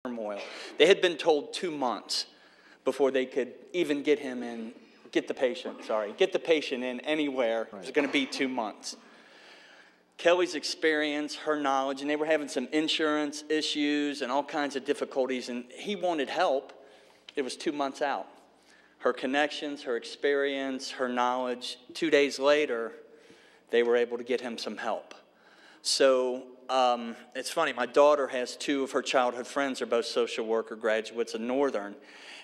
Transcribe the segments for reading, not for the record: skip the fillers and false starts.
turmoil. They had been told 2 months before they could even get him in, get the patient in anywhere. Right. It was going to be 2 months. Kelly's experience, her knowledge, and they were having some insurance issues and all kinds of difficulties, and he wanted help. It was 2 months out. Her connections, her experience, her knowledge, 2 days later, they were able to get him some help. So it's funny, my daughter has 2 of her childhood friends, are both social worker graduates of Northern,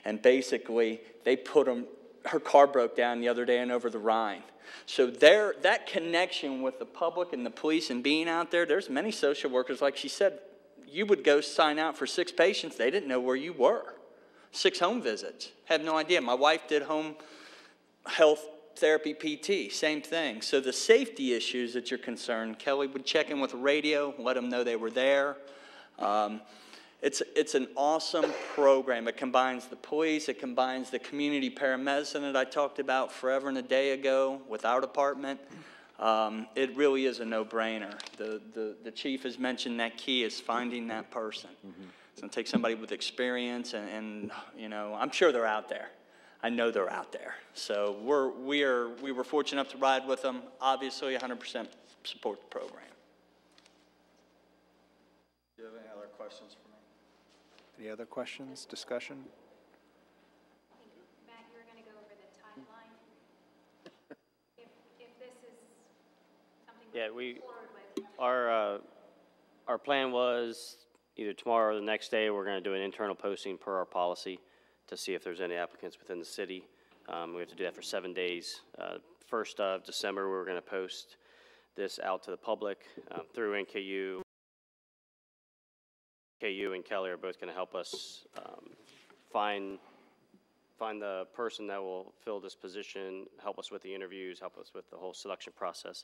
and basically they put them, her car broke down the other day and over the Rhine. So that connection with the public and the police and being out there, there's many social workers, like she said, you would go sign out for 6 patients, they didn't know where you were. 6 home visits, had no idea. My wife did home health therapy PT, same thing. So the safety issues that you're concerned, Kelly would check in with the radio, let them know they were there. It's an awesome program. It combines the police, it combines the community paramedicine that I talked about forever and a day ago with our department. It really is a no-brainer. The chief has mentioned that key is finding that person. Mm-hmm. It's going to take somebody with experience, and you know, I'm sure they're out there. I know they're out there. So we were fortunate enough to ride with them. Obviously, 100% support the program. Do you have any other questions for me? Any other questions, discussion? I think, Matt, you were going to go over the timeline. if this is something yeah, we move forward with. Our plan was either tomorrow or the next day, we're going to do an internal posting per our policy to see if there's any applicants within the city. We have to do that for 7 days. 1st of December, we're going to post this out to the public through NKU. NKU and Kelly are both going to help us find the person that will fill this position, help us with the interviews, help us with the whole selection process.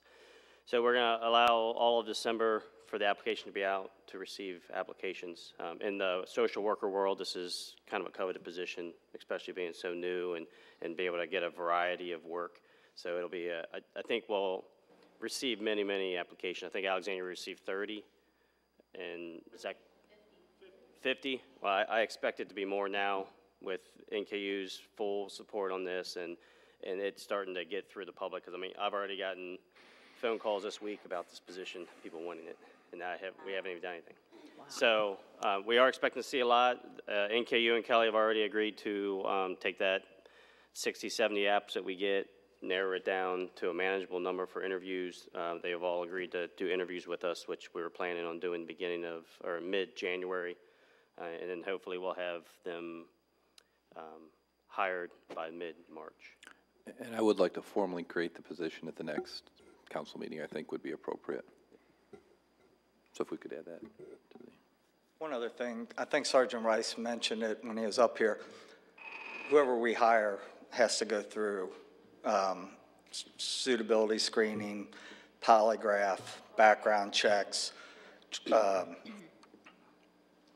So we're going to allow all of December for the application to be out to receive applications. In the social worker world, this is kind of a coveted position, especially being so new and be able to get a variety of work. So it'll be, I think we'll receive many, many applications. I think Alexandria received 30, and is that 50? Well, I expect it to be more now with NKU's full support on this, and it's starting to get through the public, because I mean, I've already gotten phone calls this week about this position, people wanting it, and we haven't even done anything. Wow. So we are expecting to see a lot. NKU and Kelly have already agreed to take that 60, 70 apps that we get, narrow it down to a manageable number for interviews. They have all agreed to do interviews with us, which we were planning on doing beginning of, or mid-January, and then hopefully we'll have them hired by mid-March. And I would like to formally create the position at the next council meeting, I think would be appropriate. So if we could add that. One other thing, I think Sergeant Rice mentioned it when he was up here. Whoever we hire has to go through suitability screening, polygraph, background checks,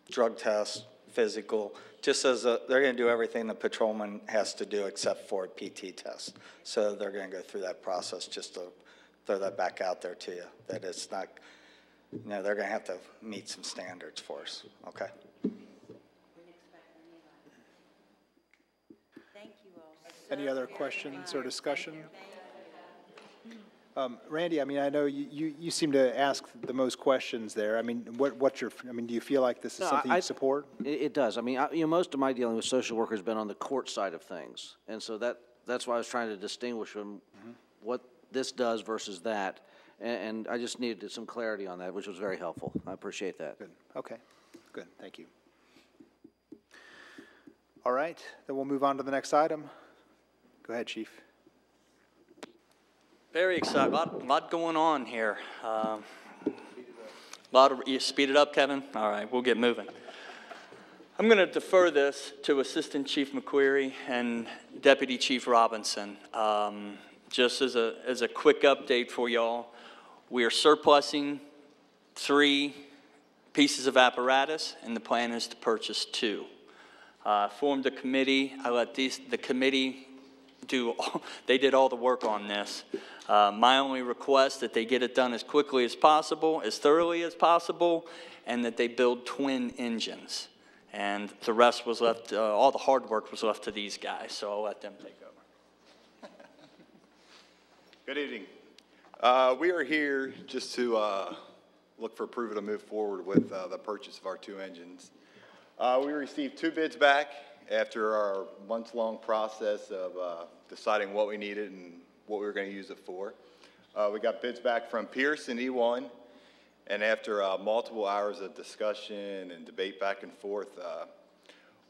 drug test, physical, just as they're going to do everything the patrolman has to do except for a PT test. So they're going to go through that process, just to throw that back out there to you, that it's not, you know, they're going to have to meet some standards for us, okay? Thank you all. Any other questions or discussion? Randy, I mean, I know you seem to ask the most questions there. I mean, do you feel like this is something you support? It does. I mean, most of my dealing with social workers has been on the court side of things. And so that's why I was trying to distinguish from what this does versus that. And I just needed some clarity on that, which was very helpful. I appreciate that. Good. Okay. Good. Thank you. All right. Then we'll move on to the next item. Go ahead, Chief. Very excited. A lot going on here. You speed it up, Kevin? All right, we'll get moving. I'm going to defer this to Assistant Chief McQuarrie and Deputy Chief Robinson. Just as a quick update for y'all, we are surplusing 3 pieces of apparatus, and the plan is to purchase 2. Formed a committee. I let the committee they did all the work on this. My only request that they get it done as quickly as possible, as thoroughly as possible, and that they build twin engines. And the rest was left, all the hard work was left to these guys, so I'll let them take over. Good evening. We are here just to look for approval to move forward with the purchase of our 2 engines. We received 2 bids back after our months-long process of deciding what we needed and what we were going to use it for. We got bids back from Pierce and E1, and after multiple hours of discussion and debate back and forth,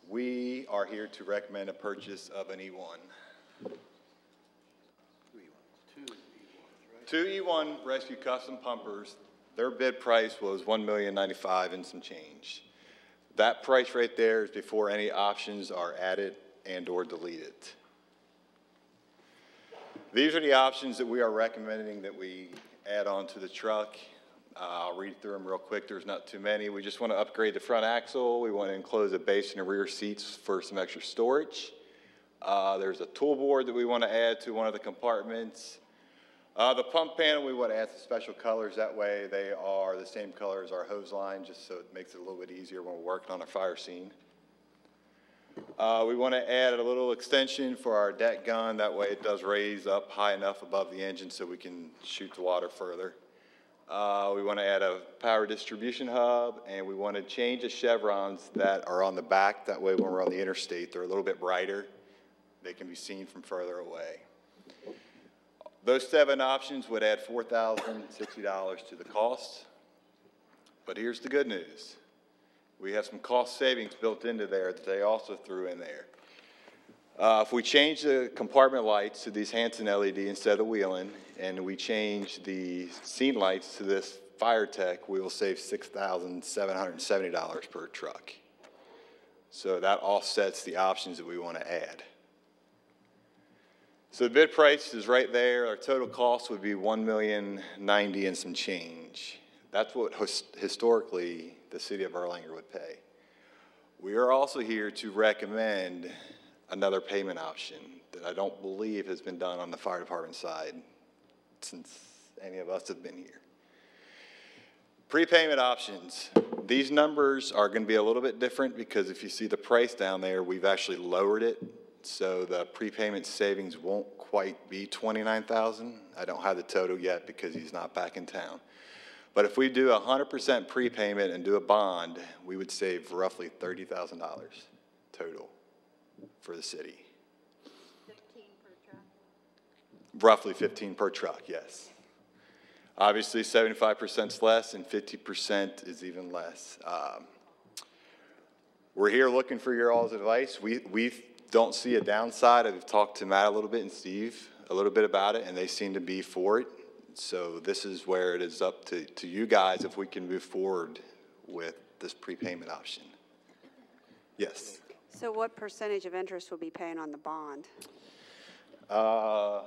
we are here to recommend a purchase of an E1. 2 E1 Rescue Custom Pumpers. Their bid price was $1,095,000 and some change. That price right there is before any options are added and or deleted. These are the options that we are recommending that we add on to the truck. I'll read through them real quick. There's not too many. We just want to upgrade the front axle. We want to enclose a base in the rear seats for some extra storage. There's a tool board that we want to add to one of the compartments. The pump panel, we want to add some special colors. That way they are the same color as our hose line, just so it makes it a little bit easier when we're working on a fire scene. We want to add a little extension for our deck gun. That way it does raise up high enough above the engine so we can shoot the water further. We want to add a power distribution hub, and we want to change the chevrons that are on the back. That way when we're on the interstate, they're a little bit brighter. They can be seen from further away. Those 7 options would add $4,060 to the cost. But here's the good news. We have some cost savings built into there that they also threw in there. If we change the compartment lights to these Hansen LED instead of Whelen, and we change the scene lights to this FireTech, we will save $6,770 per truck. So that offsets the options that we want to add. So the bid price is right there. Our total cost would be $1,090,000 and some change. That's what historically the city of Erlanger would pay. We are also here to recommend another payment option that I don't believe has been done on the fire department side since any of us have been here. Prepayment options. These numbers are going to be a little bit different because if you see the price down there, we've actually lowered it. So the prepayment savings won't quite be $29,000. I don't have the total yet because he's not back in town. But if we do 100% prepayment and do a bond, we would save roughly $30,000 total for the city. 15 per truck. Roughly 15 per truck, yes. Obviously 75% is less and 50% is even less. We're here looking for your all's advice. We don't see a downside. I've talked to Matt a little bit and Steve a little bit about it, and they seem to be for it. So this is where it is up to you guys if we can move forward with this prepayment option. Yes. So what percentage of interest will be paying on the bond? 4%.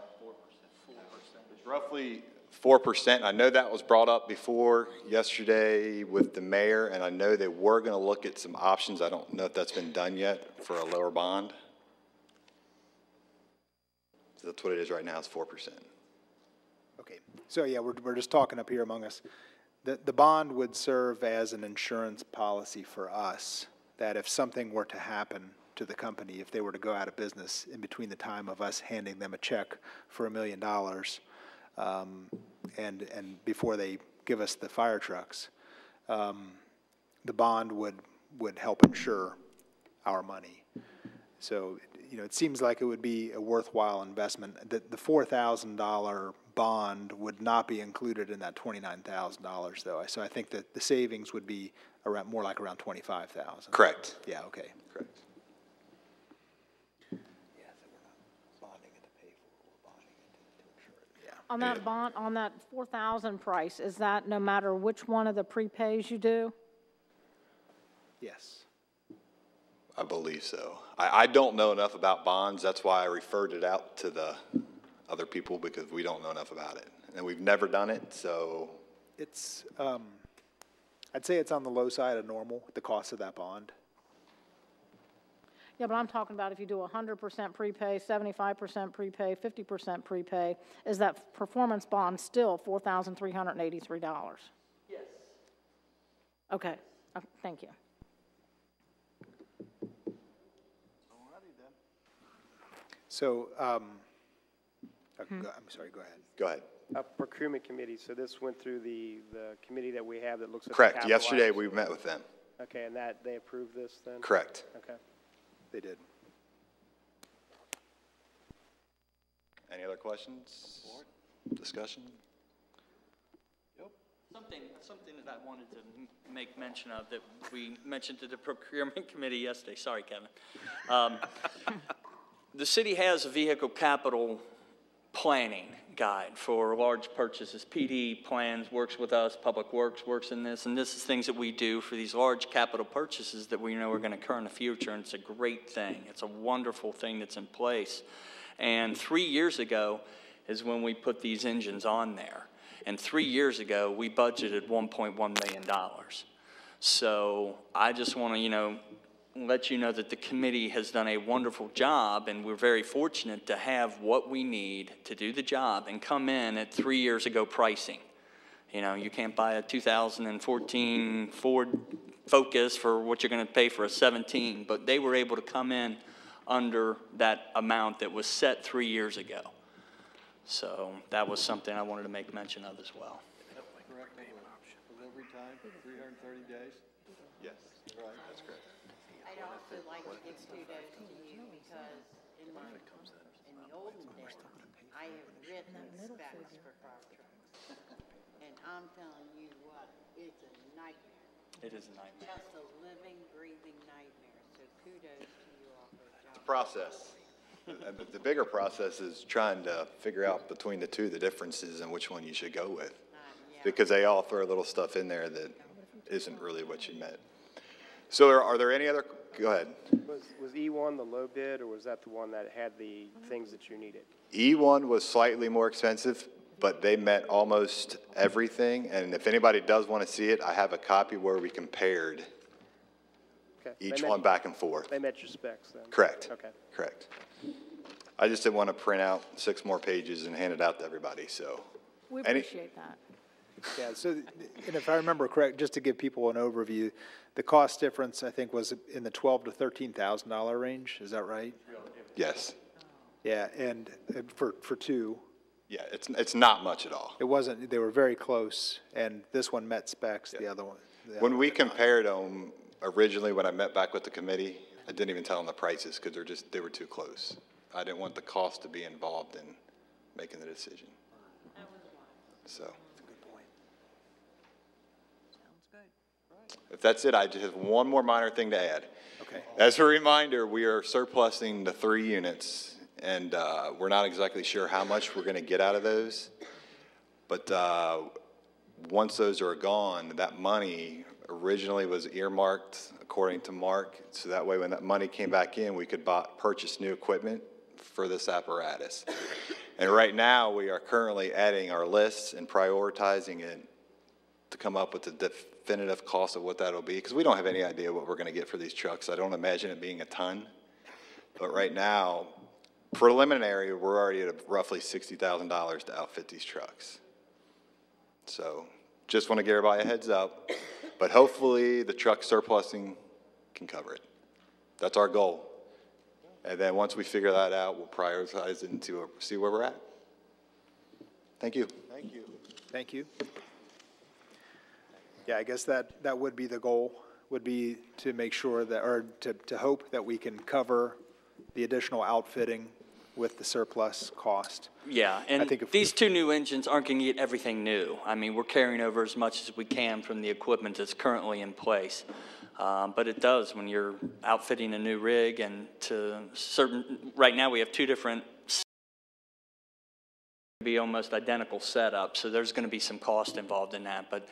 It's roughly 4%. I know that was brought up before yesterday with the mayor, and I know they were going to look at some options. I don't know if that's been done yet for a lower bond. So that's what it is right now, it's 4%. Okay, so yeah, we're just talking up here among us. The bond would serve as an insurance policy for us, that if something were to happen to the company, if they were to go out of business in between the time of us handing them a check for $1 million and before they give us the fire trucks, the bond would help insure our money. So, you know, it seems like it would be a worthwhile investment. The $4,000 bond would not be included in that $29,000 though. So I think that the savings would be around, more like around $25,000. Correct. Yeah, okay. Correct. On that bond, on that 4,000 price, is that no matter which one of the prepays you do? Yes. I believe so. I don't know enough about bonds. That's why I referred it out to the other people, because we don't know enough about it. And we've never done it, so. It's, I'd say it's on the low side of normal, the cost of that bond. Yeah, but I'm talking about if you do 100% prepay, 75% prepay, 50% prepay, is that performance bond still $4,383? Yes. Okay, thank you. So, I'm sorry, go ahead. Go ahead. Procurement committee, so this went through the committee that we have that looks at the Correct. capital Yesterday, items? we met with them. Okay, and that, they approved this then? Correct. Okay. They did. Any other questions? Discussion? Something that I wanted to make mention of that we mentioned to the procurement committee yesterday. Sorry, Kevin. The city has a vehicle capital planning guide for large purchases. PD plans, works with us, Public Works works in this, and this is things that we do for these large capital purchases that we know are going to occur in the future, and it's a great thing. It's a wonderful thing that's in place. And 3 years ago is when we put these engines on there. And 3 years ago, we budgeted $1.1 million. So I just want to, let you know that the committee has done a wonderful job, and we're very fortunate to have what we need to do the job and come in at 3 years ago pricing. You can't buy a 2014 Ford Focus for what you're going to pay for a 17, but they were able to come in under that amount that was set 3 years ago. So that was something I wanted to make mention of as well. Correct delivery time, 330 days? Yes. Right, that's correct. I'd also like to give kudos to you because in the olden days, I have written specs for fire trucks. And I'm telling you what, it's a nightmare. It is a nightmare. Just a living, breathing nightmare. So kudos to you all for the job. Process. And the bigger process is trying to figure out between the two the differences and which one you show go with. Yeah. Because they all throw little stuff in there that isn't really what you meant. So are there any other, go ahead. Was E1 the low bid, or was that the one that had the things that you needed? E1 was slightly more expensive, but they met almost everything. And if anybody does want to see it, I have a copy where we compared Okay. each one back and forth. They met your specs then? Correct. Okay. Correct. I just didn't want to print out 6 more pages and hand it out to everybody, so. We appreciate that. Yeah, so, and if I remember correct, just to give people an overview, the cost difference, I think, was in the $12,000 to $13,000 range, is that right? Yes. Yeah, and for two. Yeah, it's not much at all. It wasn't, they were very close, and this one met specs, the other one. When we compared them, originally when I met back with the committee, I didn't even tell them the prices because they were too close. I didn't want the cost to be involved in making the decision. So. If that's it, I just have one more minor thing to add. Okay. As a reminder, we are surplusing the 3 units, and we're not exactly sure how much we're going to get out of those. But once those are gone, that money originally was earmarked, according to Mark, so that way when that money came back in, we could purchase new equipment for this apparatus. And right now, we are currently adding our lists and prioritizing it to come up with the definitive cost of what that'll be, because we don't have any idea what we're going to get for these trucks. I don't imagine it being a ton. But right now, preliminary, we're already at roughly $60,000 to outfit these trucks. So just want to give everybody a heads up. But hopefully, the truck surplusing can cover it. That's our goal. And then once we figure that out, we'll prioritize it and see where we're at. Thank you. Thank you. Thank you. Yeah, I guess that would be the goal, would be to make sure that, or to hope that we can cover the additional outfitting with the surplus cost. Yeah, and I think these 2 new engines aren't going to get everything new. I mean, we're carrying over as much as we can from the equipment that's currently in place. But it does when you're outfitting a new rig and to right now we have 2 different be almost identical setups, so there's going to be some cost involved in that. But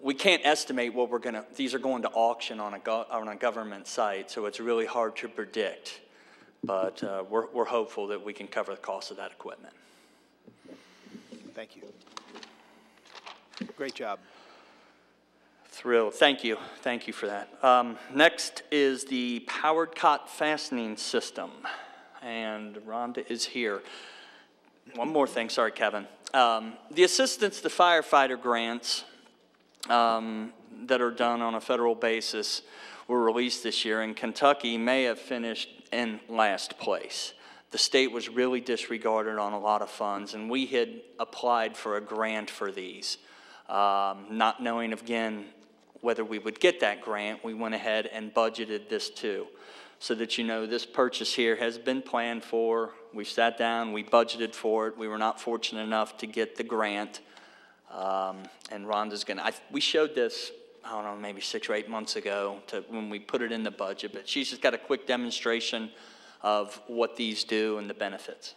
we can't estimate what these are going to auction on a government site, so it's really hard to predict. But we're hopeful that we can cover the cost of that equipment. Thank you. Great job. Thrilled. Thank you. Thank you for that. Next is the powered cot fastening system. And Rhonda is here. One more thing. Sorry, Kevin. The assistance to firefighter grants that are done on a federal basis were released this year, and Kentucky may have finished in last place. the state was really disregarded on a lot of funds, and we had applied for a grant for these. Not knowing, again, whether we would get that grant, we went ahead and budgeted this too. So that you know, this purchase here has been planned for. We sat down, we budgeted for it. We were not fortunate enough to get the grant. And Rhonda's we showed this, I don't know, maybe 6 or 8 months ago when we put it in the budget, but she's just got a quick demonstration of what these do and the benefits.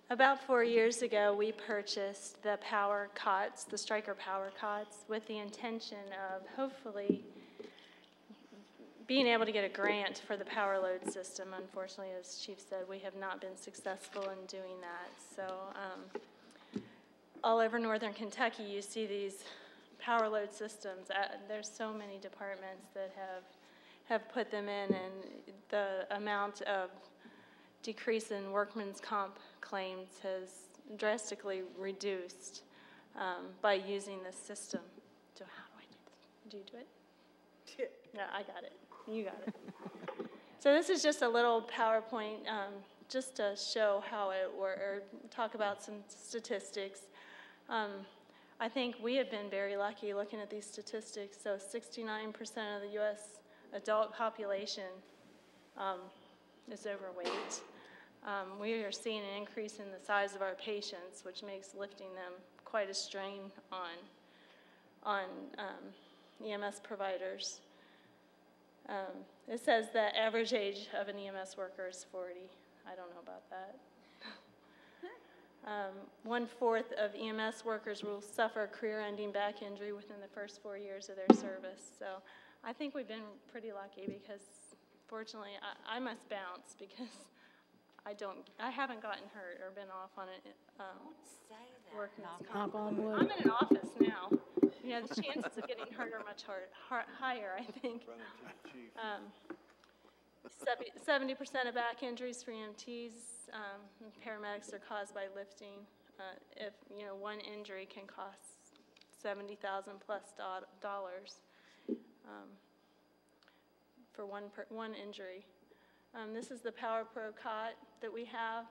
About 4 years ago, we purchased the power cots, the Stryker power cots, with the intention of hopefully being able to get a grant for the power load system. Unfortunately, as Chief said, we have not been successful in doing that. So all over northern Kentucky, you see these power load systems. There's so many departments that have put them in, and the amount of decrease in workman's comp claims has drastically reduced by using this system. So how do I do this? Do you do it? No, I got it. You got it. So this is just a little PowerPoint just to show how it works, or talk about some statistics. I think we have been very lucky looking at these statistics. So 69% of the U.S. adult population is overweight. We are seeing an increase in the size of our patients, which makes lifting them quite a strain on EMS providers. It says the average age of an EMS worker is 40. I don't know about that. 1/4 of EMS workers will suffer career-ending back injury within the first 4 years of their service. So I think we've been pretty lucky because, fortunately, I must bounce because I haven't gotten hurt or been off on it. Workman's comp. I'm in an office now. You know, the chances of getting hurt are much higher, I think. 70% of back injuries for EMTs and paramedics are caused by lifting. If, you know, one injury can cost $70,000+ for one injury. This is the PowerPro cot that we have.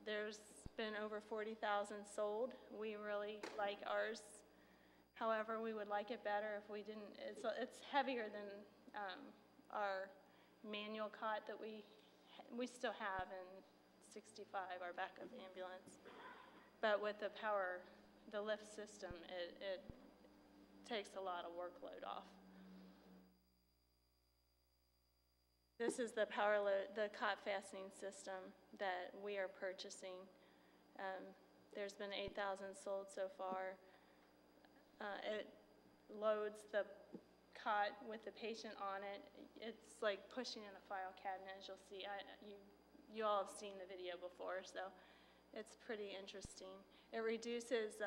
There's been over 40,000 sold. We really like ours. However, we would like it better if we didn't. It's heavier than our manual cot that we still have in 65, our backup ambulance. But with the lift system, it takes a lot of workload off. This is the cot fastening system that we are purchasing. There's been 8,000 sold so far. It loads the cot with the patient on it. It's like pushing in a file cabinet, as you'll see. You all have seen the video before, so it's pretty interesting. It reduces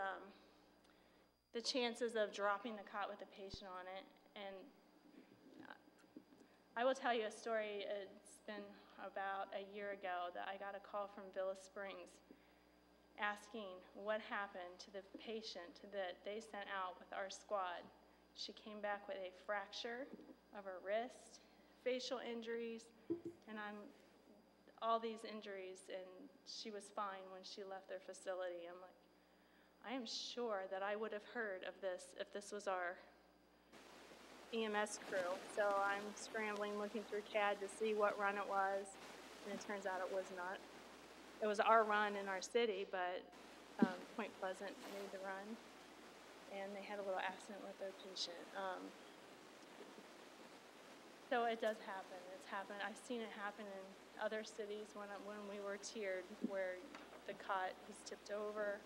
the chances of dropping the cot with a patient on it. And I will tell you a story. It's been about a year ago that I got a call from Villa Springs asking what happened to the patient that they sent out with our squad. She came back with a fracture of her wrist, facial injuries, and all these injuries, and she was fine when she left their facility. I'm like, I am sure that I would have heard of this if this was our EMS crew. So I'm scrambling, looking through CAD to see what run it was, and it turns out it was not. It was our run in our city, but Point Pleasant made the run, and they had a little accident with their patient. So it does happen. It's happened. I've seen it happen in other cities when we were tiered, where the cot is tipped over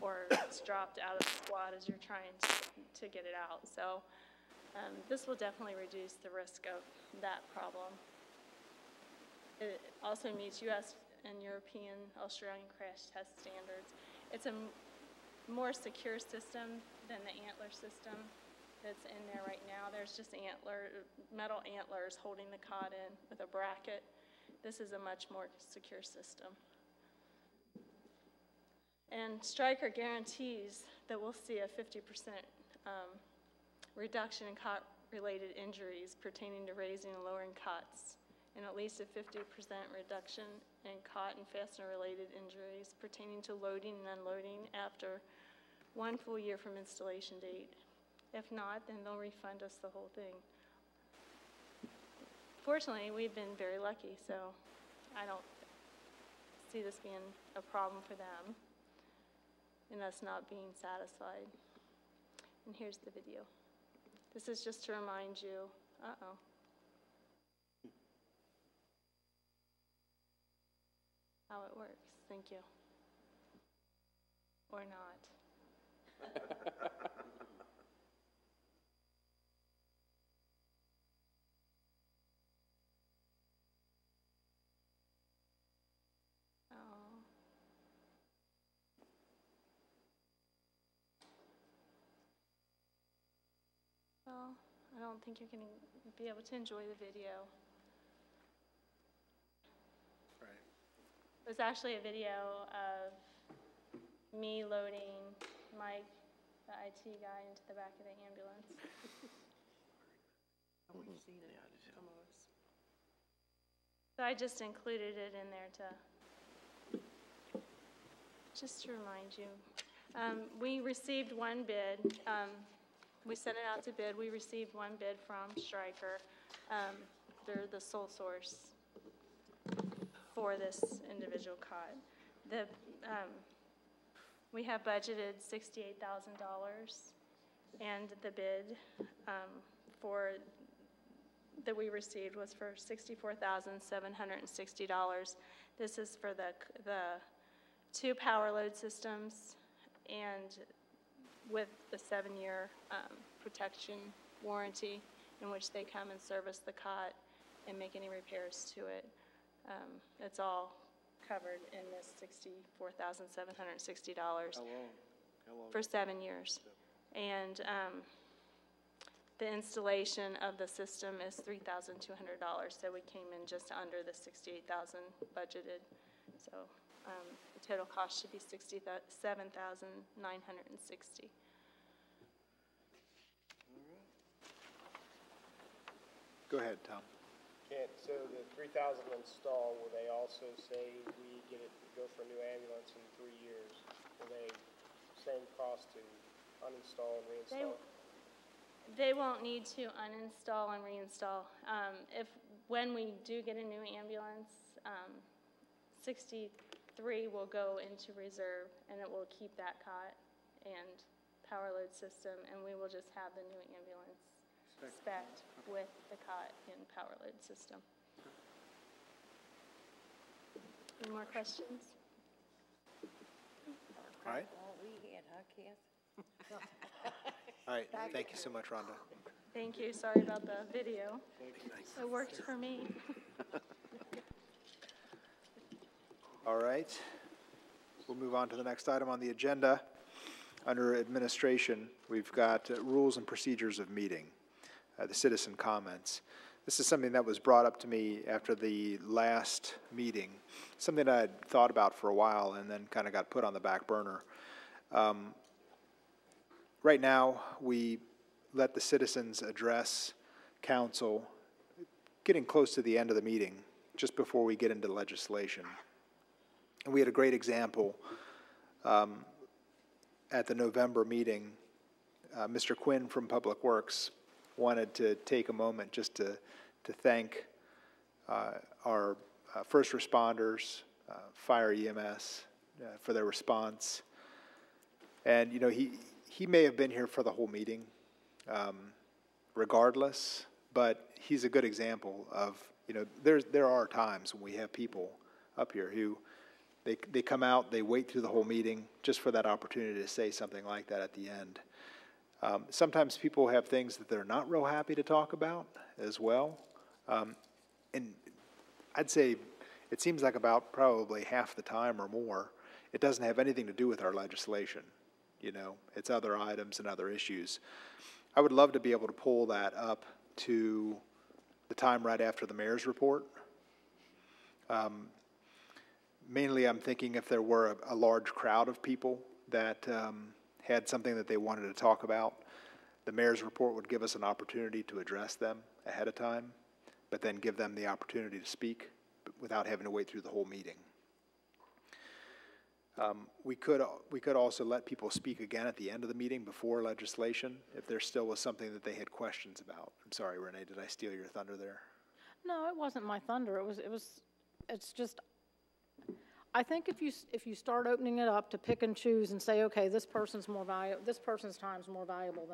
or it's dropped out of the squad as you're trying to get it out. So this will definitely reduce the risk of that problem. It also meets U.S. and European, Australian crash test standards. It's a more secure system than the antler system that's in there right now. There's just metal antlers holding the cot in with a bracket. This is a much more secure system. And Stryker guarantees that we'll see a 50% reduction in cot related injuries pertaining to raising and lowering cots, and at least a 50% reduction in cot and fastener-related injuries pertaining to loading and unloading after 1 full year from installation date. If not, then they'll refund us the whole thing. Fortunately, we've been very lucky, so I don't see this being a problem for them and us not being satisfied. And here's the video. This is just to remind you, how it works. Thank you. Or not. Well, I don't think you're going to be able to enjoy the video. Right. It was actually a video of me loading Mike, the IT guy, into the back of the ambulance. So I just included it in there just to remind you. We received one bid. We sent it out to bid. We received one bid from Stryker. They're the sole source for this individual cot. We have budgeted $68,000, and the bid that we received was for $64,760. This is for the 2 power load systems and with the 7-year protection warranty in which they come and service the cot and make any repairs to it. It's all covered in this $64,760 How long? for 7 years. And the installation of the system is $3,200, so we came in just under the $68,000 budgeted. So the total cost should be $67,960. Go ahead, Tom. So the 3,000 install, will they also say we go for a new ambulance in 3 years? Will they, same cost to uninstall and reinstall? They won't need to uninstall and reinstall. When we do get a new ambulance, 63 will go into reserve, and it will keep that cot and power load system, and we will just have the new ambulance spec'd with the cot and power load system. Any more questions? All right. All we had, huh, Kath? All right. Thank you so much, Rhonda. Thank you. Sorry about the video. It worked for me. All right. We'll move on to the next item on the agenda. Under administration, we've got rules and procedures of meeting, the citizen comments. This is something that was brought up to me after the last meeting, something I had thought about for a while and then kind of got put on the back burner. Right now, we let the citizens address council getting close to the end of the meeting, just before we get into legislation. And we had a great example at the November meeting. Mr. Quinn from Public Works wanted to take a moment just to thank our first responders, fire EMS, for their response. And, you know, he may have been here for the whole meeting, regardless, but he's a good example of, you know, there are times when we have people up here who they come out, they wait through the whole meeting just for that opportunity to say something like that at the end. Sometimes people have things that they're not real happy to talk about as well. And I'd say it seems like about probably half the time or more, it doesn't have anything to do with our legislation. You know, it's other items and other issues. I would love to be able to pull that up to the time right after the mayor's report. Mainly I'm thinking if there were a large crowd of people that had something that they wanted to talk about, The mayor's report would give us an opportunity to address them ahead of time, but then give them the opportunity to speak without having to wait through the whole meeting. We could also let people speak again at the end of the meeting before legislation if there still was something that they had questions about. I'm sorry, Renee, did I steal your thunder there? No, it wasn't my thunder. It's just, I think if you start opening it up to pick and choose and say, okay, this person's time's more valuable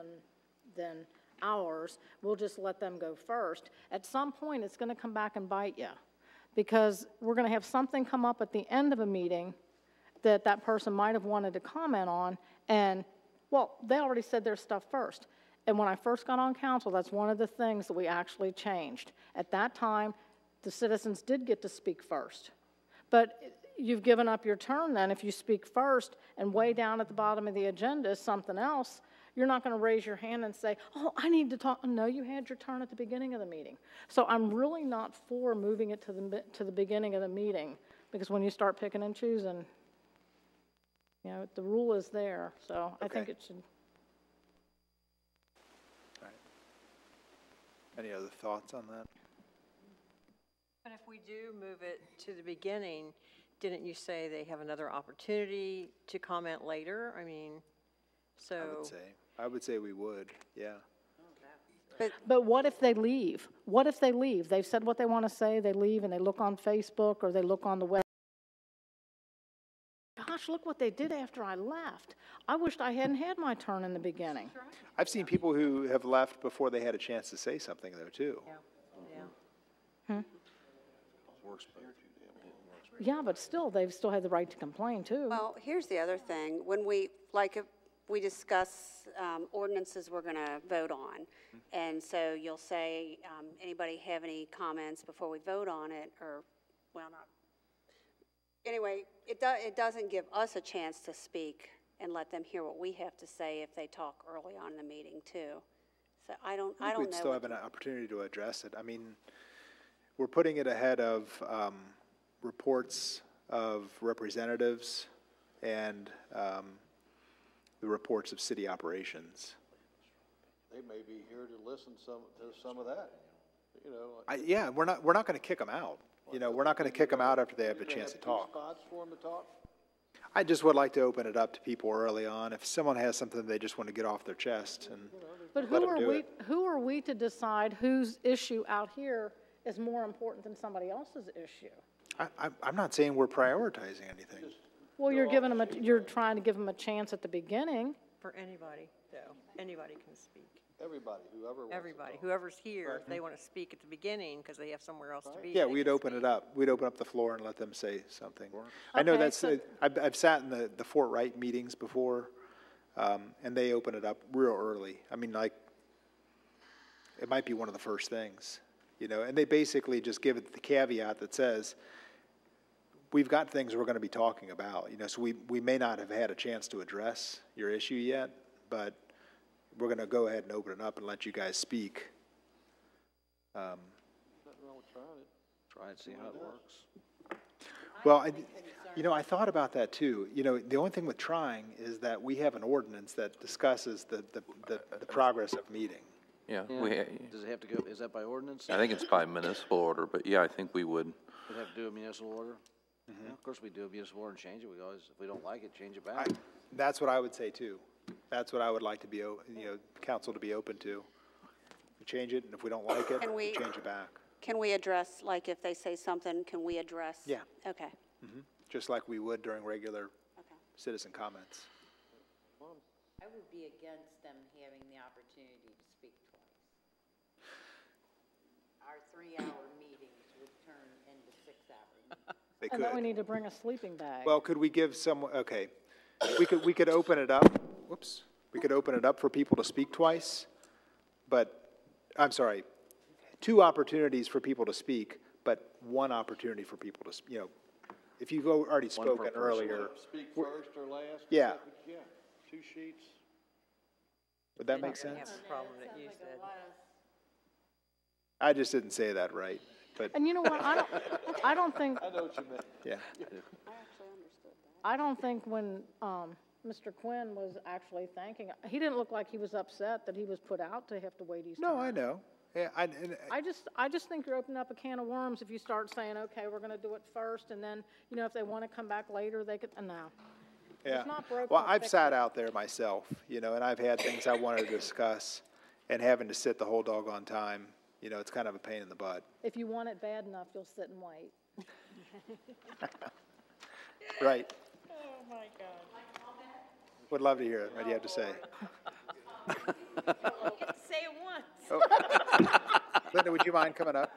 than ours, we'll just let them go first. At some point, it's going to come back and bite you, because we're going to have something come up at the end of a meeting that person might have wanted to comment on, and, well, they already said their stuff first. And when I first got on council, that's one of the things that we actually changed. At that time, the citizens did get to speak first. But you've given up your turn then. If you speak first and way down at the bottom of the agenda is something else, you're not going to raise your hand and say, oh, I need to talk. No, you had your turn at the beginning of the meeting. So I'm really not for moving it to the beginning of the meeting, because when you start picking and choosing, you know, the rule is there. So I think it should. All right. Any other thoughts on that? But if we do move it to the beginning, didn't you say they have another opportunity to comment later? I mean, so. I would say we would, yeah. But what if they leave? What if they leave? They've said what they want to say, they leave and they look on Facebook or they look on the web. Gosh, look what they did after I left. I wished I hadn't had my turn in the beginning. I've seen people who have left before they had a chance to say something, though, too. Yeah. Yeah, but still, they've still had the right to complain, too. Well, here's the other thing. When we, if we discuss ordinances we're going to vote on, and so you'll say, anybody have any comments before we vote on it, or, well, not. Anyway, it doesn't give us a chance to speak and let them hear what we have to say if they talk early on in the meeting, too. So I don't know. We'd still have an opportunity to address it. I mean, we're putting it ahead of reports of representatives and the reports of city operations. They may be here to listen to some of that, you know. Yeah, we're not going to kick them out. You know, we're not going to kick them out after they have a chance to talk. Spots for them to talk? I just would like to open it up to people early on. If someone has something they just want to get off their chest, and but let them do it. Who are we to decide whose issue out here is more important than somebody else's issue? I'm not saying we're prioritizing anything. Well, you're trying to give them a chance at the beginning. For anybody, though. Anybody can speak. Everybody, whoever wants Everybody, whoever's here, if they want to speak at the beginning because they have somewhere else to be. Yeah, we'd open it up. We'd open up the floor and let them say something. I know that's, I've sat in the Fort Wright meetings before, and they open it up real early. I mean, like, it might be one of the first things, you know, and they basically just give it the caveat that says, we've got things we're going to be talking about, you know, so we may not have had a chance to address your issue yet, but we're going to go ahead and open it up and let you guys speak. Nothing wrong with trying it. Try and see how it works. Well, you know, I thought about that too. You know, the only thing with trying is that we have an ordinance that discusses the progress of meeting. Yeah. Does it have to go, is that by ordinance? I think it's by municipal order, but yeah, I think we would. We'd have to do a municipal order? Yeah, of course we do a municipal order and change it. We always, if we don't like it, change it back. That's what I would say too. That's what I would like to be, you know, council to be open to. We change it, and if we don't like it, we change it back. Can we address, like, if they say something, can we address? Yeah. Okay. Just like we would during regular citizen comments. I would be against them having the opportunity to speak twice. Our 3-hour meetings would turn into 6-hour meetings. They And then we could. need to bring a sleeping bag. Well, could we give someone, okay, we could open it up, whoops, we could open it up for people to speak twice, but, I'm sorry, 2 opportunities for people to speak, but 1 opportunity for people to, you know, if you've already spoken earlier. Speak first or last? Yeah. Yeah, 2 sheets. Would that make sense? Have the problem that you said. I just didn't say that right, but, And you know what, I don't think, I know what you meant. yeah. I don't think when Mr. Quinn was actually thanking, he didn't look like he was upset that he was put out to have to wait his turn. No, I know. Yeah, I just think you're opening up a can of worms if you start saying, okay, we're gonna do it first, and then, you know, if they wanna come back later, they could, no. yeah. It's not broken, Well, I've fix sat it. out there myself, you know, and I've had things I wanted to discuss, and having to sit the whole doggone time, you know, it's kind of a pain in the butt. If you want it bad enough, you'll sit and wait. Right. Oh, my God. Would love to hear it. What do you have to say? You get to say it once. Oh. Linda, would you mind coming up?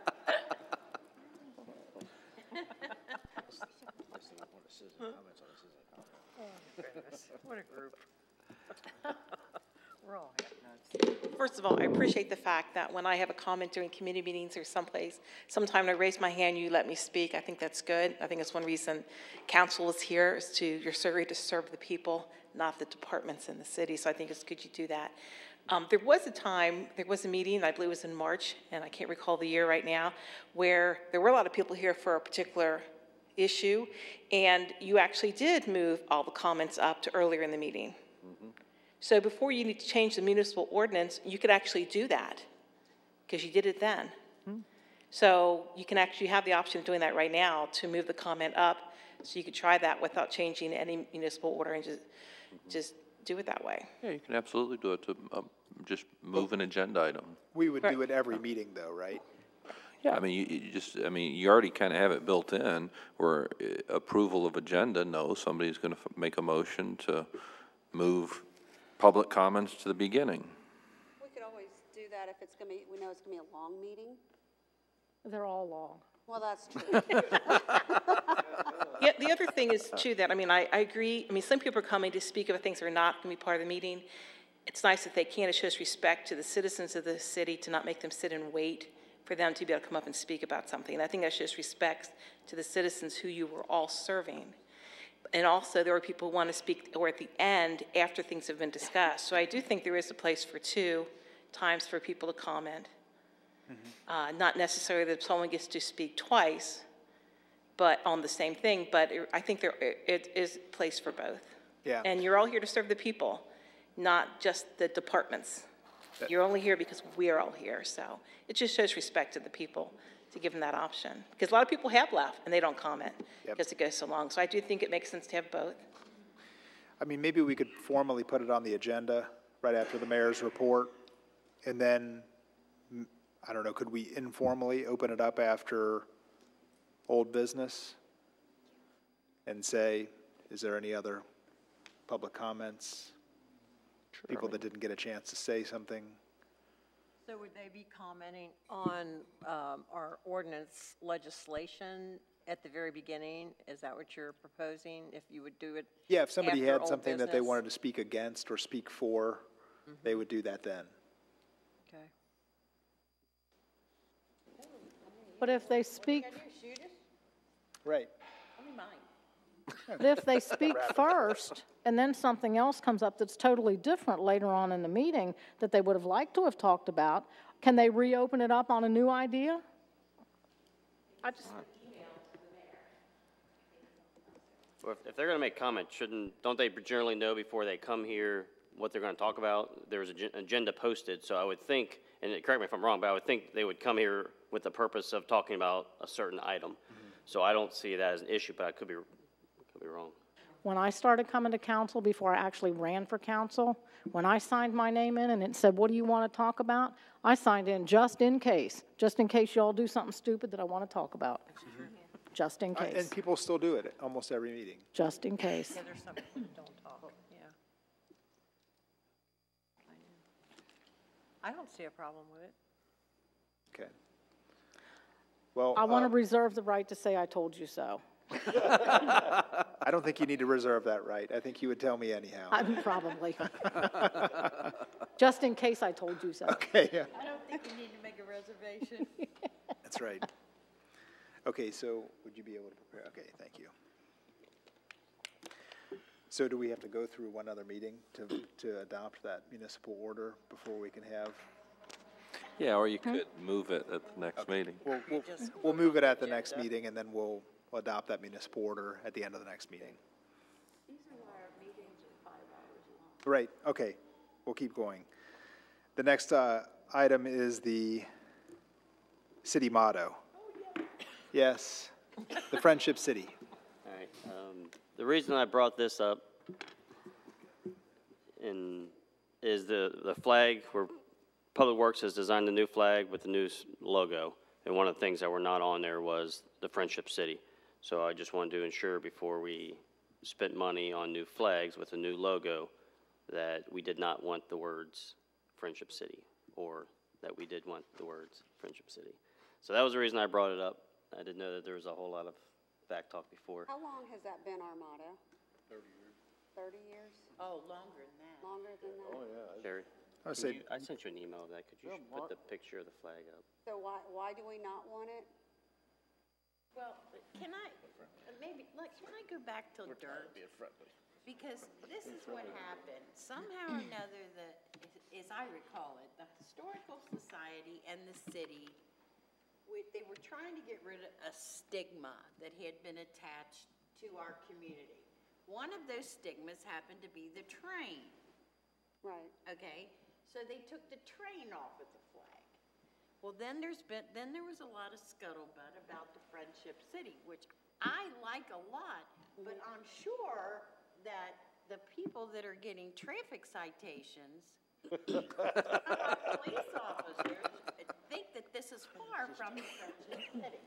What a group. We're all First of all, I appreciate the fact that when I have a comment during committee meetings or someplace, sometime I raise my hand, you let me speak. I think that's good. I think it's one reason council is here, is to, you're serving to serve the people, not the departments in the city. So I think it's good you do that. There was a meeting, I believe it was in March, and I can't recall the year right now, where there were a lot of people here for a particular issue, and you actually did move all the comments up to earlier in the meeting. So before you need to change the municipal ordinance, you could actually do that, because you did it then. So you can actually have the option of doing that right now, to move the comment up, so you could try that without changing any municipal order, and just do it that way. Yeah, you can absolutely do it to just move an agenda item. We would do it every meeting though, right? Yeah. I mean, you already kind of have it built in, where approval of agenda, no, somebody's going to make a motion to move public comments to the beginning. We could always do that if it's gonna be, we know it's gonna be a long meeting. They're all long. Well, that's true. Yeah, the other thing is too that, I mean, I agree. I mean, some people are coming to speak about things that are not going to be part of the meeting. It's nice that they can. It shows respect to the citizens of the city to not make them sit and wait for them to be able to come up and speak about something. And I think that shows respect to the citizens who you were all serving. And also, there are people who want to speak, or at the end, after things have been discussed. So I do think there is a place for 2 times for people to comment. Not necessarily that someone gets to speak twice, but on the same thing, but I think it is a place for both. Yeah. And you're all here to serve the people, not just the departments. You're only here because we're all here, so it just shows respect to the people to give them that option. Because a lot of people have left and they don't comment because it goes so long. So I do think it makes sense to have both. I mean, maybe we could formally put it on the agenda right after the mayor's report, and then, I don't know, could we informally open it up after old business and say, is there any other public comments? Sure, people that didn't get a chance to say something? So would they be commenting on our ordinance legislation at the very beginning? Is that what you're proposing, if you would do it? Yeah, if somebody after had old something that they business? wanted to speak against or speak for, they would do that then. Okay. But if they speak, Right. but if they speak first, and then something else comes up that's totally different later on in the meeting that they would have liked to have talked about, can they reopen it up on a new idea? I just, Or if they're going to make comments, don't they generally know before they come here what they're going to talk about? There's an agenda posted, so I would think, and correct me if I'm wrong, but I would think they would come here with the purpose of talking about a certain item. So I don't see that as an issue, but I could be wrong. when I started coming to council, before I actually ran for council, when I signed my name in and it said, what do you want to talk about? I signed in just in case y'all do something stupid that I want to talk about. Just in case. And people still do it at almost every meeting. Just in case. Yeah, there's some people that don't talk, yeah. I don't see a problem with it. Okay. Well, I want to reserve the right to say I told you so. I don't think you need to reserve that right. I think you would tell me anyhow. Probably. Just in case I told you so. Okay, yeah. I don't think you need to make a reservation. That's right. Okay, so would you be able to prepare? Okay, thank you. So do we have to go through one other meeting to adopt that municipal order before we can have? Yeah, or you could move it at the next meeting. We'll move it at the next meeting, and then we'll adopt that municipal order at the end of the next meeting. These are why our meetings are Right, okay, we'll keep going. The next item is the city motto. Yes, the Friendship City. All right, the reason I brought this up is the flag, where Public Works has designed a new flag with the new logo, and one of the things that were not on there was the Friendship City. So I just wanted to ensure before we spent money on new flags with a new logo that we did not want the words Friendship City, or that we did want the words Friendship City. So that was the reason I brought it up. I didn't know that there was a whole lot of back talk before. How long has that been our motto? 30 years. 30 years? Oh, longer than that. Longer than that? Oh, yeah. Sherry, I said, I sent you an email of that. Could you put the picture of the flag up? So why do we not want it? Well, can I, maybe, like, can I go back to dirt? Because this is what happened. Somehow or another, as I recall it, the Historical Society and the city, they were trying to get rid of a stigma that had been attached to our community. One of those stigmas happened to be the train. Right. Okay, so they took the train off of the flag. Well, then there was a lot of scuttlebutt about the Friendship City, which I like a lot, but I'm sure that the people that are getting traffic citations, police officers, think that this is far from the Friendship City.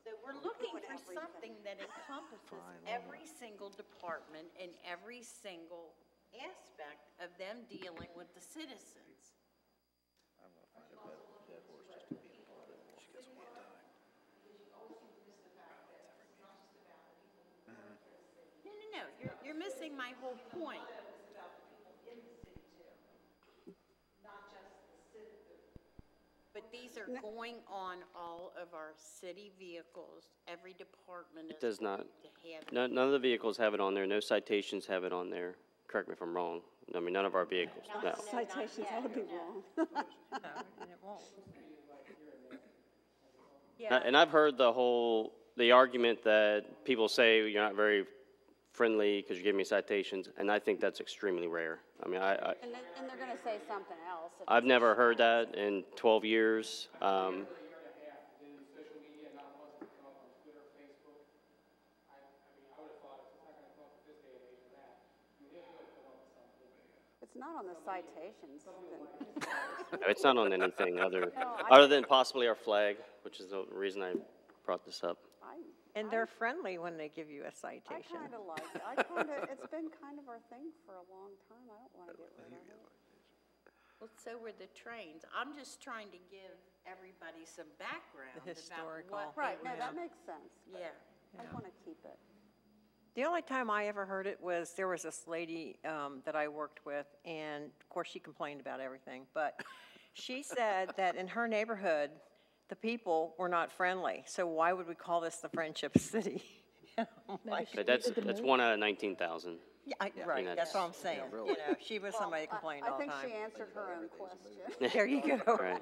So we're looking for something that encompasses every single department and every single aspect of them dealing with the citizens. I'm gonna find a dead horse just to be a part of it. She gets me a dime. No, you're missing my whole point. But these are going on all of our city vehicles. Every department It is does not. going to have it. None of the vehicles have it on there. No citations have it on there. Correct me if I'm wrong. I mean, none of our vehicles, no. Citations ought to be wrong. No, and it won't. Yeah. And I've heard the argument that people say you're not very friendly because you give me citations, and I think that's extremely rare. I mean, And they're going to say something else. I've never heard that in 12 years. It's not on the citations. It's not on anything other than possibly our flag, which is the reason I brought this up. And they're friendly when they give you a I citation. kind of like it. It's been kind of our thing for a long time. I don't want to get rid of it. Well, so were the trains. I'm just trying to give everybody some background The about historical. what. Right, no, that makes sense. but Yeah. I want to keep it. The only time I ever heard it was, there was this lady that I worked with, and of course she complained about everything, but she said that in her neighborhood, the people were not friendly, so why would we call this the Friendship City? Like, But that's 1 out of 19,000. yeah, right, that's what I'm saying, really. you know, she was somebody that complained all the I think time. she answered her own question. There you go. Right.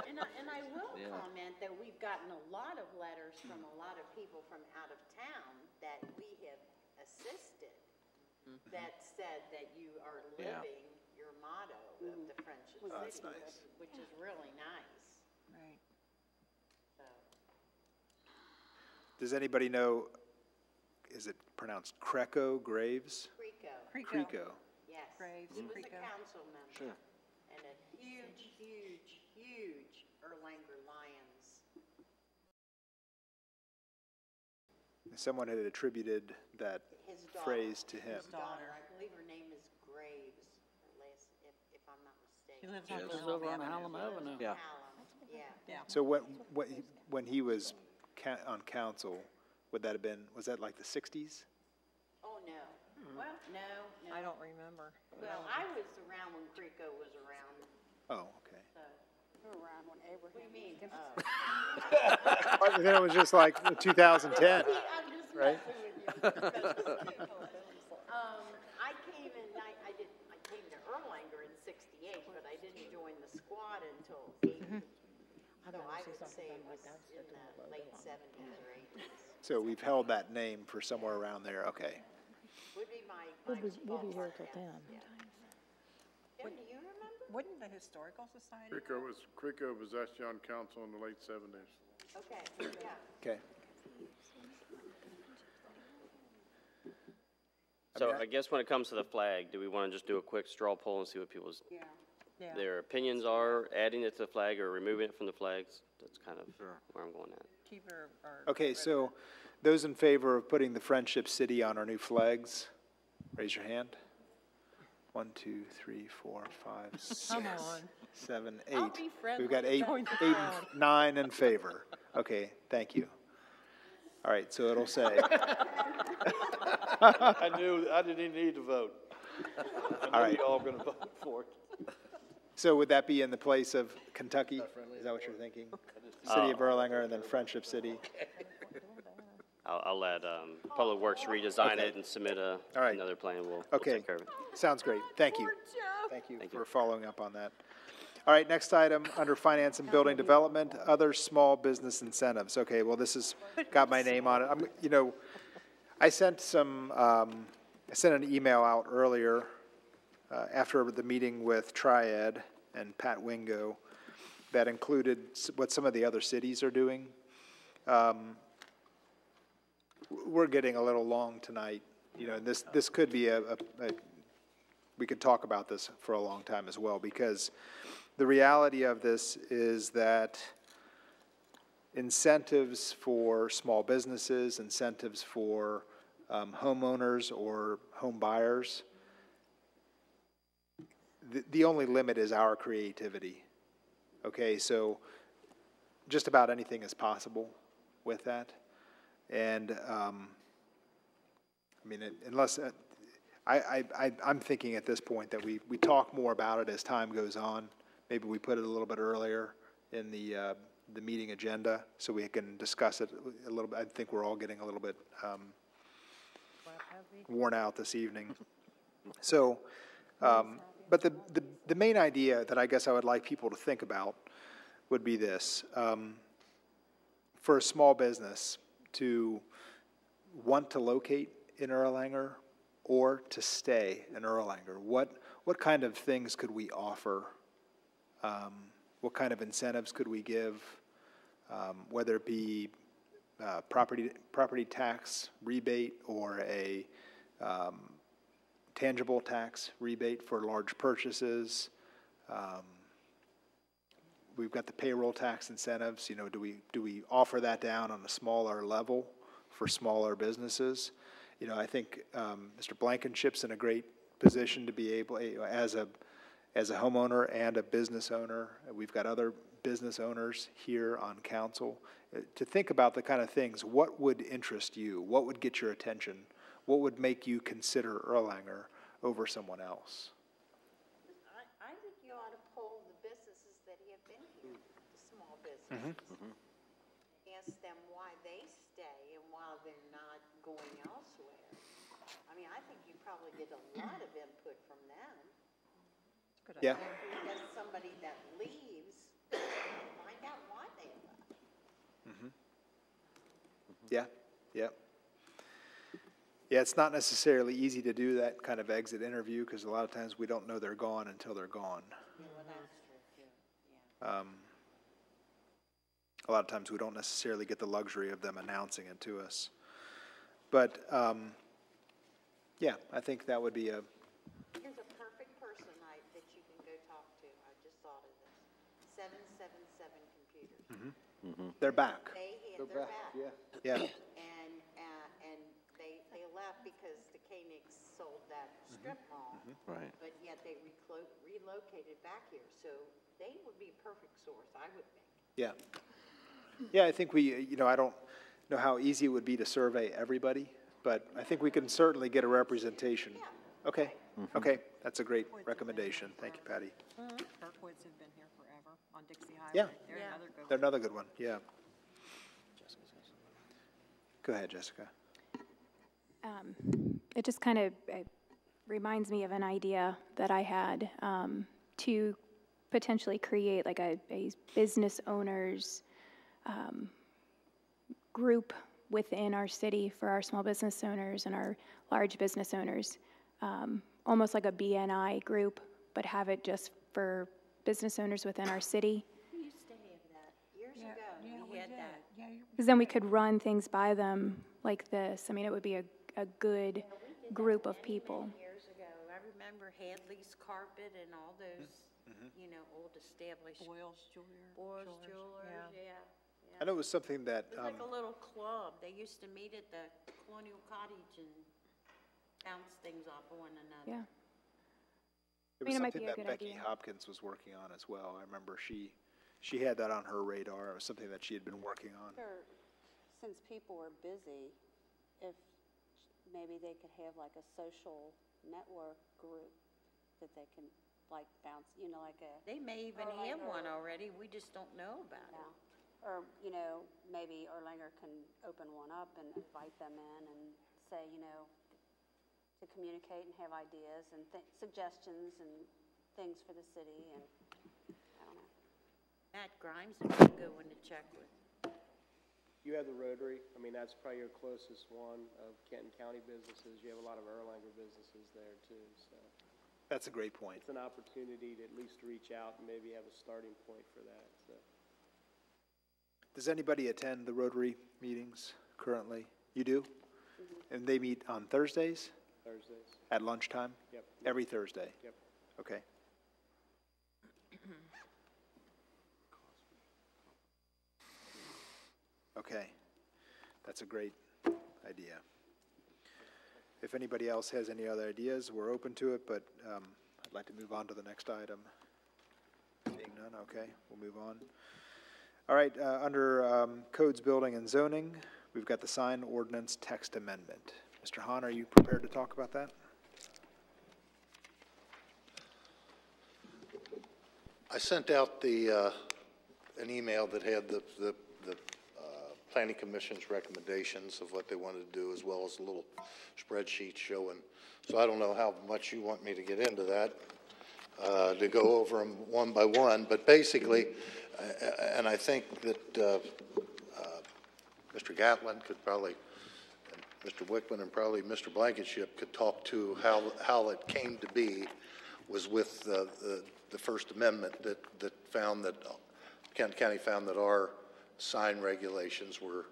And I will comment that we've gotten a lot of letters from a lot of people from out of town that we have assisted that said that you are Yeah. living your motto of the Friendship Oh, that's City, nice. which is really nice. Right. So, Does anybody know, is it pronounced Creco Graves? Creco. yes. Graves, He was a Creco. council member. Sure. And a huge Erlanger Lions. Someone had attributed that His daughter. phrase to him. His daughter, I believe her name is Graves, if I'm not mistaken. lives Yes. on Lives Hallam over on Avenue. Hallam Avenue. Yeah. Yeah. So when he was on council, would that have been, was that like the 60s? Oh, no. Well, no. I don't remember. Well, I was around when Creco was around, Oh, okay. so. You were around when Abraham. What do you mean? Then it was just like 2010, I'm just right? messing with you. I came to Erlanger in '68, but I didn't join the squad until '80. So I would say it was in the late '70s or '80s. So we've held that name for somewhere around there, okay. Would be my. We'll be here till 10. Jim, do you remember? Wouldn't the Historical Society? Crico was actually on council in the late 70s. Okay, yeah. Okay. So I guess when it comes to the flag, do we want to just do a quick straw poll and see what people's, their opinions are, adding it to the flag or removing it from the flags? That's kind of where I'm going at. Keep or Okay, so those in favor of putting the Friendship City on our new flags, raise your hand. 1, 2, 3, 4, 5, 6, Come on. 7, 8. I'll be friendly. We've got 8, Join the 8, crowd. 9 in favor. Okay, thank you. All right, so it'll say. I didn't even need to vote. All right. Y'all going to vote for it. So would that be in the place of Kentucky? Is that what you're thinking? City of Erlanger and then Friendship City? I'll let Public Works redesign it and submit another plan. We'll take care of it. Sounds great. Thank you. Thank you for following up on that. All right, next item, under Finance and Building Development, other small business incentives. Okay, well, this has got my name on it. I sent an email out earlier after the meeting with Triad and Pat Wingo that included what some of the other cities are doing. We're getting a little long tonight. This could be we could talk about this for a long time as well, because the reality of this is that incentives for small businesses, incentives for homeowners or home buyers, the only limit is our creativity. Okay, so just about anything is possible with that. And, unless, I'm thinking at this point that we talk more about it as time goes on. Maybe we put it a little bit earlier in the meeting agenda so we can discuss it a little bit. I think we're all getting a little bit worn out this evening. So, but the main idea that I guess I would like people to think about would be this. For a small business to want to locate in Erlanger or to stay in Erlanger, what kind of things could we offer? What kind of incentives could we give? Whether it be property tax rebate or a tangible tax rebate for large purchases. We've got the payroll tax incentives. Do we offer that down on a smaller level for smaller businesses? I think Mr. Blankenship's in a great position to be able, as a homeowner and a business owner. We've got other business owners here on council to think about the kind of things. What would interest you? What would get your attention? What would make you consider Erlanger over someone else? I think you ought to poll the businesses that have been here, the small businesses. Ask them why they stay and why they're not going elsewhere. I think you probably get a lot of input from them. Yeah. If there's somebody that leaves, find out why they left. Yeah, yeah. Yeah, it's not necessarily easy to do that kind of exit interview because a lot of times we don't know they're gone until they're gone. Yeah, well, that's true too. Yeah. A lot of times we don't necessarily get the luxury of them announcing it to us. But, yeah, I think that would be a... Here's a perfect person that you can go talk to. I just thought of this. 777 Computers. They're back. They're back. Yeah. And they left because the Koenigs sold that strip mall. Right. But yet they relocated back here. So they would be a perfect source, I would think. Yeah. Yeah, I think I don't know how easy it would be to survey everybody, but I think we can certainly get a representation. Okay, okay, that's a great recommendation. Thank you, Patty. Berkwoods have been here forever on Dixie Highway. Yeah. They're another good They're another good one, yeah. Go ahead, Jessica. It just kind of reminds me of an idea that I had to potentially create like a business owners group within our city for our small business owners and our large business owners, almost like a BNI group, but have it just for business owners within our city. We used to have that years ago. We had that. Because then we could run things by them like this. I mean, it would be a good group of people. Years ago, I remember Hadley's Carpet and all those, you know, old established. Boyle's Jewelers, yeah. I know it was something that, It was like a little club. They used to meet at the Colonial Cottage and bounce things off of one another. Yeah. it I mean, was it might something be a that good Becky idea. Hopkins was working on as well. I remember she had that on her radar. It was something that she had been working on. Since people are busy, if maybe they could have like a social network group that they can like bounce, you know, like a. They may even have one already, we just don't know about it. Or, you know, maybe Erlanger can open one up and invite them in and say, you know, to communicate and have ideas and suggestions and things for the city, and I don't know. Matt Grimes would be a good one to check with. You have the Rotary. I mean, that's probably your closest one of Kenton County businesses. You have a lot of Erlanger businesses there too, so. That's a great point. It's an opportunity to at least reach out and maybe have a starting point for that, so. Does anybody attend the Rotary meetings currently? You do? And they meet on Thursdays Thursdays. at lunchtime? Yep. Every Thursday? Yep. Okay. Okay, that's a great idea. If anybody else has any other ideas, we're open to it, but I'd like to move on to the next item. Seeing none, okay, we'll move on. All right, under Codes, Building, and Zoning, we've got the sign ordinance text amendment. Mr. Hahn, are you prepared to talk about that? I sent out an email that had the Planning Commission's recommendations of what they wanted to do, as well as a little spreadsheet showing. So I don't know how much you want me to get into that, to go over them one by one, but basically, and I think that Mr. Gatlin could probably, and Mr. Wickman and probably Mr. Blankenship could talk to how it came to be, was with the First Amendment that found that, Kent County found that our sign regulations were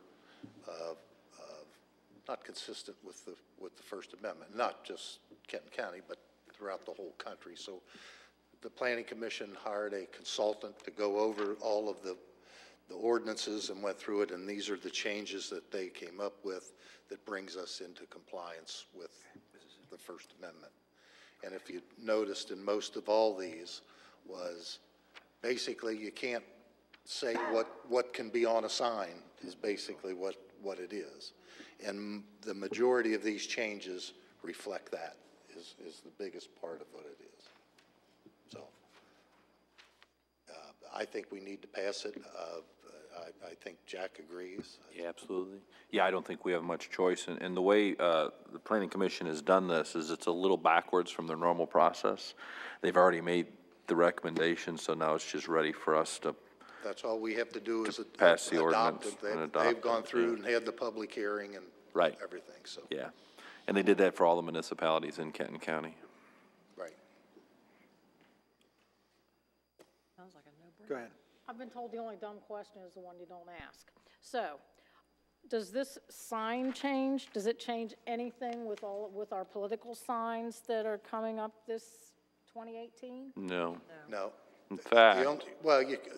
not consistent with the First Amendment, not just Kenton County, but throughout the whole country. So the Planning Commission hired a consultant to go over all of the ordinances and went through it, and these are the changes that they came up with that brings us into compliance with the First Amendment. And if you noticed, in most of all these was basically you can't say what can be on a sign is basically what it is. And the majority of these changes reflect that, is the biggest part of what it is. So I think we need to pass it. I think Jack agrees. Yeah, absolutely. Yeah, I don't think we have much choice. And the way the Planning Commission has done this is it's a little backwards from their normal process. They've already made the recommendation, so now it's just ready for us to. That's all we have to do is pass the adopt ordinance it. and adopt They've gone it, through yeah. and had the public hearing and Right. everything, so. Yeah, and they did that for all the municipalities in Kenton County. Right. Sounds like a no-brainer. Go ahead. I've been told the only dumb question is the one you don't ask. So, does this sign change? Does it change anything with our political signs that are coming up this 2018? No. No. In fact.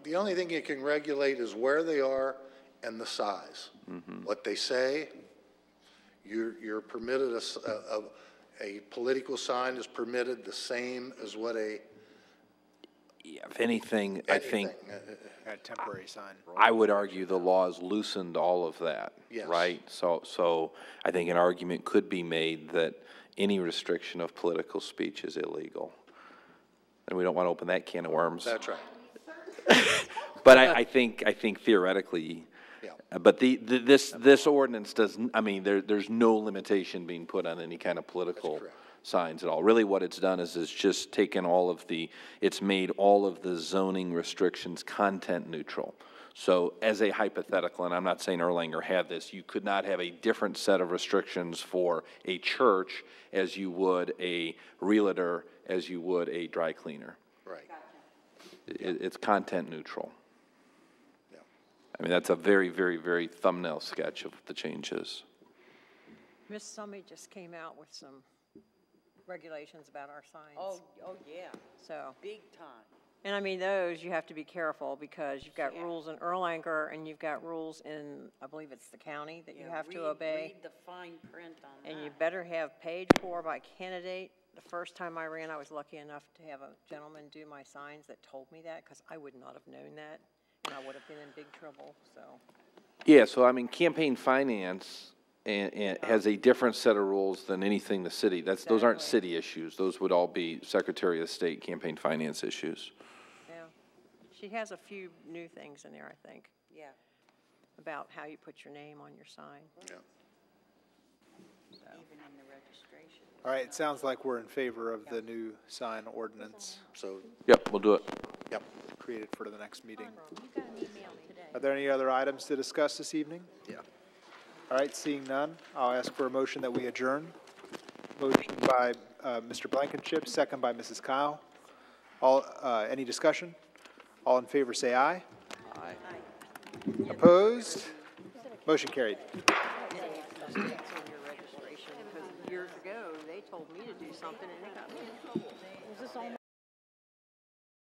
The only thing you can regulate is where they are and the size. What they say, you're permitted, a political sign is permitted the same as what a. Yeah, if anything, I think. A temporary sign. I would argue the laws loosened all of that, Yes. right? So I think an argument could be made that any restriction of political speech is illegal. And we don't want to open that can of worms. That's right. But I think theoretically, Yeah. but this ordinance doesn't, I mean, there's no limitation being put on any kind of political signs at all. Really what it's done is it's just taken it's made all of the zoning restrictions content neutral. So as a hypothetical, and I'm not saying Erlanger had this, you could not have a different set of restrictions for a church as you would a realtor, as you would a dry cleaner. Right. It's content neutral. Yeah. I mean, that's a very, very, very thumbnail sketch of what the change is. Miss Summey just came out with some regulations about our signs. Oh, yeah, So, big time. and I mean, those you have to be careful because you've got rules in Erlanger and you've got rules in, I believe it's the county that you Yeah, have to read- obey. Read the fine print on that. And you better have page 4 by candidate. The first time I ran, I was lucky enough to have a gentleman do my signs that told me that, because I would not have known that, and I would have been in big trouble, so. Yeah, so I mean, campaign finance and has a different set of rules than anything the city, those aren't city issues. Those would all be Secretary of State campaign finance issues. Yeah. She has a few new things in there, I think, Yeah. about how you put your name on your sign. Yeah. Even in the registration. All right, it sounds like we're in favor of the new sign ordinance So, Yep, we'll do it. yep. created for the next meeting. You got an email today. Are there any other items to discuss this evening? Yeah. All right, seeing none, I'll ask for a motion that we adjourn. Motion by Mr. Blankenship, second by Mrs. Kyle. Any discussion? All in favor, say aye. Aye. Opposed? Motion carried. It's in your registration, because years ago, they told me to do something and it got me in trouble. Was this all